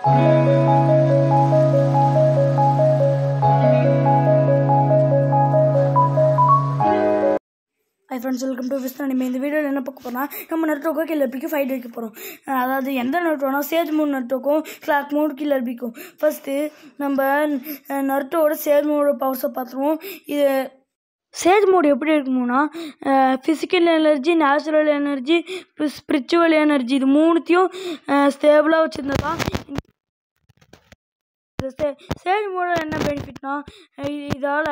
Hi friends, welcome to Vista Anime. இந்த வீடியோவில் என்ன பார்க்க போறோம்னா நம்ம நருட்டோக்கும் கில்லர் பீக்கும் ஃபைட் வைக்க போகிறோம். அதாவது எந்த நருட்டோனா சேஜ் மூட் நருட்டோக்கும் கிளாக் மூட் கில்லர் பீக்கும். ஃபர்ஸ்ட்டு நம்ம நருட்டோட சேஜ் மூடோட பவர்ஸை பார்த்துருவோம். இது சேஜ் மோட் எப்படி இருக்கணும்னா physical energy, natural energy, spiritual energy இது மூணுத்தையும் ஸ்டேபிளாக வச்சுருந்ததான். சேஜ் மோட என்ன பெனிஃபிட்னா இதால்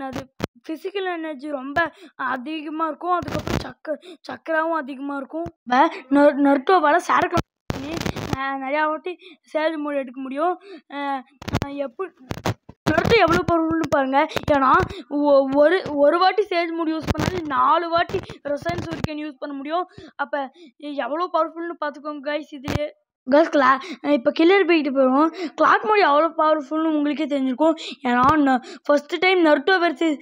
அது ஃபிசிக்கல் எனர்ஜி ரொம்ப அதிகமாக இருக்கும். அதுக்கப்புறம் சக்கராவும் அதிகமாக இருக்கும். நருட்டோவால் சேரக்லாம் பண்ணி நிறையா வாட்டி சேஜ் மோட் எடுக்க முடியும். எப்படி நருட்டோ எவ்வளோ பவர்ஃபுல்னு பாருங்கள். ஏன்னா ஒரு வாட்டி சேஜ் மோட் யூஸ் பண்ணாலும் 4 வாட்டி ரெசன் சூரிகன் யூஸ் பண்ண முடியும். அப்போ எவ்வளோ பவர்ஃபுல்னு பார்த்துக்கோங்க கைஸ். இது இப்போ கில்லர் பீக்கிட்டு போயிடுவோம். கிளாக் மோட் எவ்வளோ பவர்ஃபுல்னு உங்களுக்கே தெரிஞ்சிருக்கும். ஏன்னா first time Naruto versus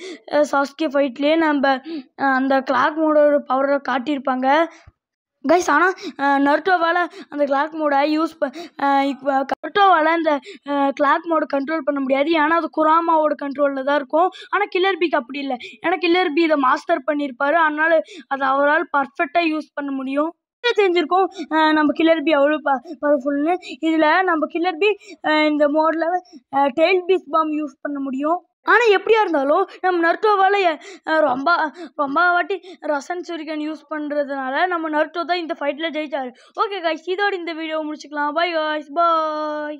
Sasuke ஃபைட்லேயே நம்ம அந்த கிளாக் மோடோட பவரை காட்டியிருப்பாங்க கைஸ். ஆனால் நருட்டோவால் அந்த கிளாக் மோடை நருட்டோவால் அந்த கிளாக் மோடை கண்ட்ரோல் பண்ண முடியாது. ஏன்னா அது குராமாவோட கண்ட்ரோலில் தான் இருக்கும். ஆனால் கில்லர் பீக்கு அப்படி இல்லை. ஏன்னா கில்லர் பீ இதை மாஸ்டர் பண்ணியிருப்பாரு. அதனால் அதை அவரால் பர்ஃபெக்டாக யூஸ் பண்ண முடியும். தெரிஞ்சிருக்கும் நம்ம கில்லர் பீ எவ்வளோ பவர்ஃபுல்னு. இதில் நம்ம கில்லர் பீ இந்த மோடில் டெயில் பீஸ் பாம் யூஸ் பண்ண முடியும். ஆனால் எப்படியா இருந்தாலும் நம்ம நருட்டோவால் ரொம்ப வாட்டி ரசன் சூரிகன் யூஸ் பண்ணுறதுனால நம்ம நருட்டோ தான் இந்த ஃபைட்டில் ஜெயிச்சார். ஓகே கைஸ், இதோட இந்த வீடியோ முடிச்சுக்கலாம். பாய் கைஸ், பாய்.